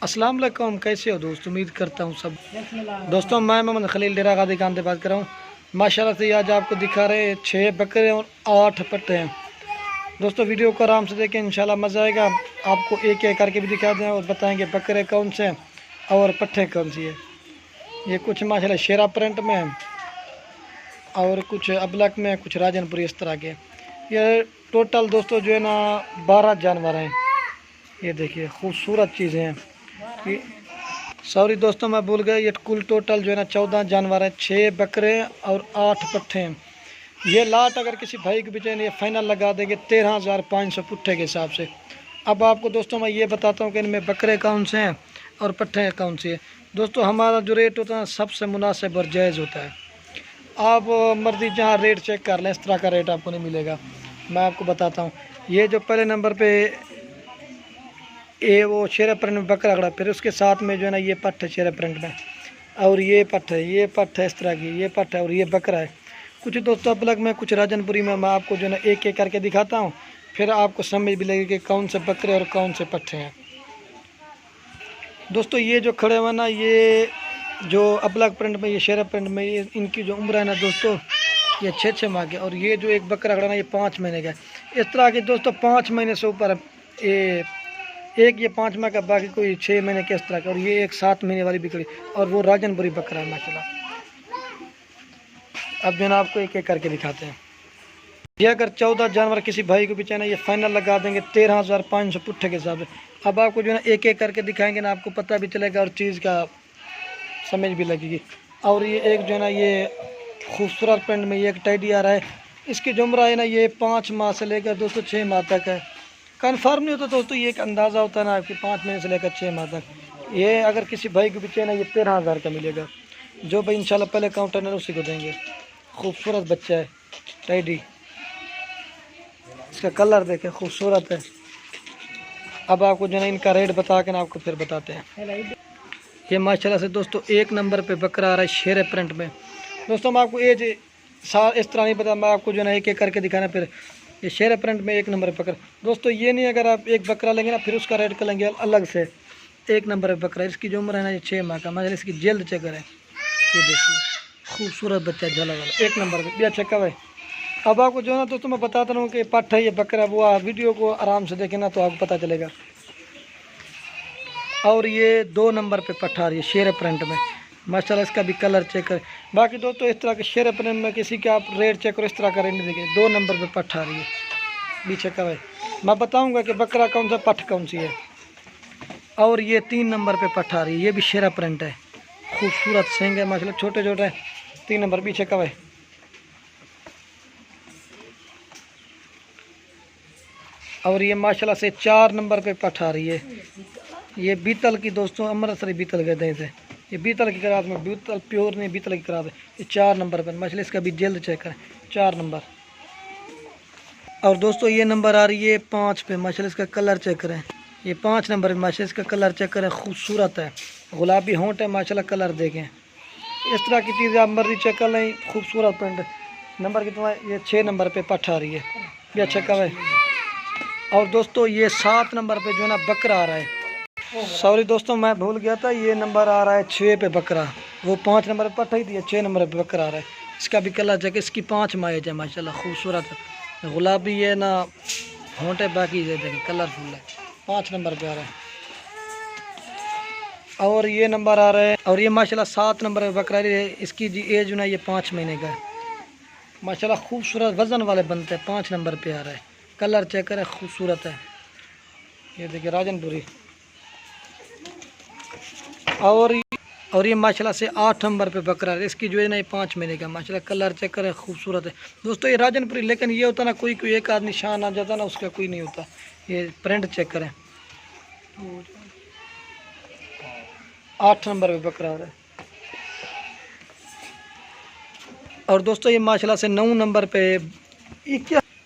अस्सलाम वालेकुम, कैसे हो दोस्त? उम्मीद करता हूँ सब। दोस्तों मैं मोहम्मद खलील डेरा गादी खान से बात कर रहा हूँ। माशाल्लाह से आज आपको दिखा रहे 6 बकरे और 8 पट्टे हैं। दोस्तों वीडियो को आराम से देखें, इंशाल्लाह मज़ा आएगा। आपको एक एक करके भी दिखा दें और बताएंगे बकरे कौन से हैं और पट्टे कौन सी है। ये कुछ माशाल्लाह शेरा प्रिंट में है और कुछ अबलक में, कुछ राजनपुरी इस तरह के। ये टोटल दोस्तों जो है ना 12 जानवर हैं। ये देखिए खूबसूरत चीज़ें हैं। सॉरी दोस्तों मैं भूल गया, ये कुल टोटल जो है ना 14 जानवर हैं, 6 बकरे और 8 पट्ठे हैं। ये लाट अगर किसी भाई के पीछे ये फाइनल लगा देंगे 13,500 पुट्ठे के हिसाब से। अब आपको दोस्तों मैं ये बताता हूँ कि इनमें बकरे कौन से हैं और पट्ठे कौन से हैं। दोस्तों हमारा जो रेट होता है सबसे मुनासिब और जायज़ होता है। आप मर्जी जहाँ रेट चेक कर लें, इस तरह का रेट आपको नहीं मिलेगा। मैं आपको बताता हूँ, ये जो पहले नंबर पे ये वो शेरा प्रिंट में बकरा खड़ा, फिर उसके साथ में जो है ना ये पट्ट है शेरा प्रिंट में, और ये पट्ट है इस तरह की, ये पट्ट है और ये बकरा है। कुछ दोस्तों अपलग में, कुछ राजनपुरी में। मैं आपको जो है ना एक एक करके दिखाता हूँ, फिर आपको समझ भी लगेगी कि कौन से बकरे और कौन से पट्टे हैं। दोस्तों ये जो खड़े हुए ना, ये जो अपलग प्रिंट में, ये शेरा प्रिंट में, ये इनकी जो उम्र है ना दोस्तों ये 6 माह के। और ये जो एक बकरा खड़ा ना ये 5 महीने का है। इस तरह के दोस्तों 5 महीने से ऊपर ये एक, ये 5 माह का, बाकी कोई 6 महीने के इस तरह का। और ये एक 7 महीने वाली बिकरी और वो राजनपुरी बकरा है माशाल्लाह। अब जो है ना आपको एक एक करके दिखाते हैं। ये अगर 14 जानवर किसी भाई को पीछे ना ये फाइनल लगा देंगे 13,500 पुट्ठे के हिसाब से। अब आपको जो है ना एक एक करके दिखाएंगे ना, आपको पता भी चलेगा और चीज़ का समझ भी लगेगी। और ये एक जो है ना ये खूबसूरत प्रिंट में ये एक टैडी आ रहा है। इसकी जो उम्र है ना ये 5 माह से लेकर दोस्तों 6 माह तक है। कन्फर्म नहीं होता दोस्तों, ये एक अंदाज़ा होता है ना आपकी 5 महीने से लेकर 6 माह तक। ये अगर किसी भाई के पीछे ना ये 13,000 का मिलेगा। जो भाई इंशाल्लाह पहले काउंटर है उसी को देंगे। खूबसूरत बच्चा है टैडी, इसका कलर देखें खूबसूरत है। अब आपको जो है इनका रेट बता के ना आपको फिर बताते हैं। ये माशाल्लाह से दोस्तों एक नंबर पे बकरा आ रहा है शेर प्रिंट में। दोस्तों मैं आपको एज इस तरह नहीं पता, मैं आपको जो है ना एक एक करके दिखाना। फिर ये शेर प्रिंट में एक नंबर पे बकरा दोस्तों, ये नहीं अगर आप एक बकरा लेंगे ना फिर उसका रेट कर लेंगे अलग से। एक नंबर पे बकरा, इसकी जो उम्र है ना ये 6 माह का। मतलब इसकी जल्द चेक करें, ये देखिए खूबसूरत बच्चा झला वाला, एक नंबर पे भी अच्छा कब है। अब आपको जो है ना दोस्तों मैं बताता हूँ कि पट्ठा ये बकरा, वो वीडियो को आराम से देखें ना तो आपको पता चलेगा। और ये 2 नंबर पे पट्ठा आ रही है शेर प्रिंट में माशाल्लाह, इसका भी कलर चेक करें। बाकी दोस्तों इस तरह के शेर प्रिंट में किसी का आप रेट चेक करो, इस तरह का रेट नहीं देखें। 2 नंबर पे पट्ठा आ रही है पीछे का है। मैं बताऊंगा कि बकरा कौन सा पट्ठ कौन सी है। और ये 3 नंबर पे पट्ठा आ रही है, ये भी शेरा प्रिंट है, खूबसूरत सेंग है माशाल्लाह, छोटे छोटे। 3 नंबर पीछे का है। और ये माशाल्लाह से 4 नंबर पे पट्ठा आ रही है। ये बीतल की दोस्तों, अमृतसरी बीतल कहते हैं इसे। ये बीतल की करात में, बीतल प्योर नहीं, बीतल की करात है। ये 4 नंबर पर माशाल्लाह, इसका भी जल्द चेक करें 4 नंबर। और दोस्तों ये नंबर आ रही है 5 पे माशाल्लाह, इसका कलर चेक करें। ये 5 नंबर पे माशाल्लाह, इसका कलर चेक करें, खूबसूरत है, गुलाबी होंठ है माशाल्लाह, कलर देखें। इस तरह की चीज़ें आप मर्जी चेक कर लें। खूबसूरत प्रिंट नंबर कितना है, ये 6 नंबर पे पट्ठा आ रही है, ये अच्छा कब है। और दोस्तों ये 7 नंबर पे जो है ना बकरा आ रहा है। सॉरी दोस्तों मैं भूल गया था, ये नंबर आ रहा है 6 पे बकरा। वो 5 नंबर पे पट्ठा ही थी, 6 नंबर पे बकरा आ रहा है। इसका भी कलर चेक, इसकी 5 माह है माशाल्लाह, खूबसूरत है, गुलाबी है ना होंठ है, बाकी ये देखें कलरफुल है। 5 नंबर पे आ रहा है। और ये नंबर आ रहा है, और ये माशाल्लाह 7 नंबर पे बकरा है। इसकी जी एज ना ये 5 महीने का है माशाल्लाह, खूबसूरत वज़न वाले बनते हैं। 5 नंबर पे आ रहा है, कलर चेक करें, खूबसूरत है। ये देखिए राजनपुरी। और ये माशाल्लाह से 8 नंबर पे बकरा है। इसकी जो है ना ये 5 महीने का माशाल्लाह, कलर चेक करें, खूबसूरत है दोस्तों। ये राजनपुरी, लेकिन ये होता ना कोई कोई एक आध निशान आ जाता ना, उसका कोई नहीं होता। ये प्रिंट चेक करें, 8 नंबर पे बकरा है। और दोस्तों ये माशाल्लाह से 9 नंबर पे,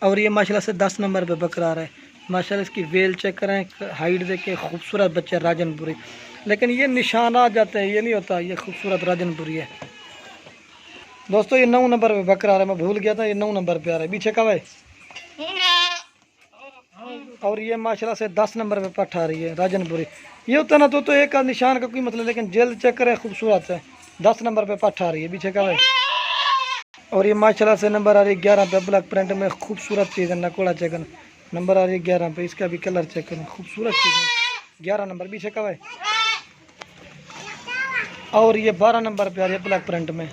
और ये माशाल्लाह से 10 नंबर पे बकरा आ रहा है माशाल्लाह। इसकी वेल चेक करें, हाइट देखें, खूबसूरत बच्चा राजनपुरी। लेकिन ये निशान आ जाते हैं, ये नहीं होता, ये खूबसूरत राजनपुरी है दोस्तों। ये 9 नंबर पे बकरा आ रहा है, मैं भूल गया था, ये 9 नंबर पे आ रहा है। पीछे कब है, और ये माशाल्लाह से 10 नंबर पे पट्ठ आ रही है राजनपुरी। ये उतना तो एक का निशान का कोई मतलब, लेकिन जल्द चेक करें खूबसूरत है। 10 नंबर पे पट्ठ आ रही है पीछे का है। और ये माशाल्लाह से नंबर आ रही है 11 पे, ब्लैक प्रिंट में खूबसूरत चीज़ है। नकोड़ा चेकन नंबर आ रही है 11 पे, इसका भी कलर चेक करें, खूबसूरत चीज़ है। 11 नंबर पीछे का है। और ये 12 नंबर पे आ रही है ब्लैक प्रिंट में,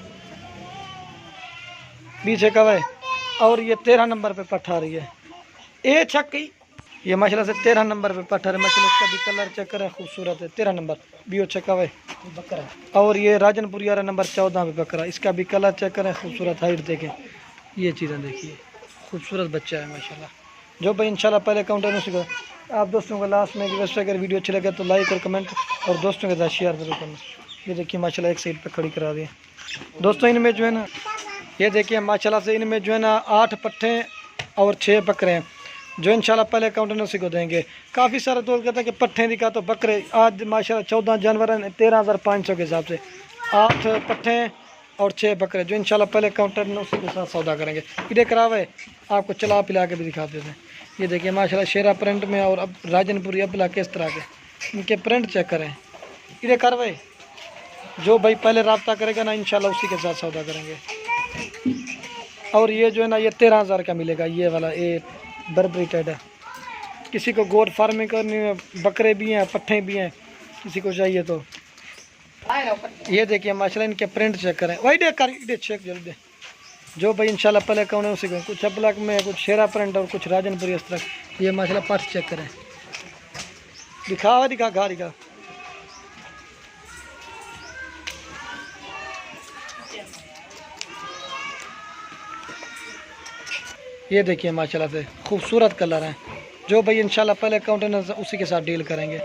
पीछे का है। और ये 13 नंबर पे पट्ठ आ रही है। ए छक्की ये माशाल्लाह से 13 नंबर पे पट्ठ आ रही है। माशाल्लाह इसका भी कलर चेक करें, खूबसूरत है। 13 नंबर भी छक्का है बकरा। और ये राजनपुरी आ रहा नंबर 14 पे बकरा, इसका भी कलर चेक करें, खूबसूरत। हाइट देखें, ये चीज़ें देखिए, खूबसूरत बच्चा है माशाल्लाह। जो भाई इंशाल्लाह पहले काउंटर में सीखा। आप दोस्तों को लास्ट में रिक्वेस्ट है, अगर वीडियो अच्छी लगे तो लाइक और कमेंट और दोस्तों के साथ शेयर जरूर करना। ये देखिए माशाल्लाह एक साइड पे खड़ी करा दी दोस्तों। इनमें जो है ना, ये देखिए माशाल्लाह से इनमें जो है ना 8 पट्ठे और 6 बकरे हैं, जो इंशाल्लाह पहले काउंटर में उसी को देंगे। काफ़ी सारे दोस्त कहते हैं कि पट्ठे दिखा तो बकरे। आज माशाल्लाह 14 जानवर हैं, 13,500 के हिसाब से 8 पट्ठे और 6 बकरे, जो इंशाल्लाह पहले काउंटर में उसी के साथ सौदा करेंगे। इधर करावे आपको चला पिला के भी दिखा देते हैं। ये देखिए माशाल्लाह शेरा प्रिंट में और अब राजनपुरी अबला किस तरह के, इनके प्रिंट चेक करें। इधर करवाए जो भाई पहले रब्ता करेगा ना, इंशाल्लाह उसी के साथ सौदा करेंगे। और ये जो है ना, ये 13,000 का मिलेगा। ये वाला ये बर्बरी टेड है। किसी को गोट फार्मिंग करनी है, बकरे भी हैं, पट्ठे भी हैं, किसी को चाहिए तो ये देखिए माशाल्लाह इनके प्रिंट चेक करें। वही दे कर दे चेक जल्दी। जो भाई इंशाल्लाह पहले कौन है उसी को, कुछ अबलक में, कुछ शेरा प्रिंट और कुछ राजनपुरी इस तरह। ये माशाल्लाह पट्ठ चेक करें, दिखा दिखा घा दिखा। ये देखिए माशाल्लाह से खूबसूरत कलर हैं। जो भाई इंशाल्लाह पहले काउंटर उसी के साथ डील करेंगे।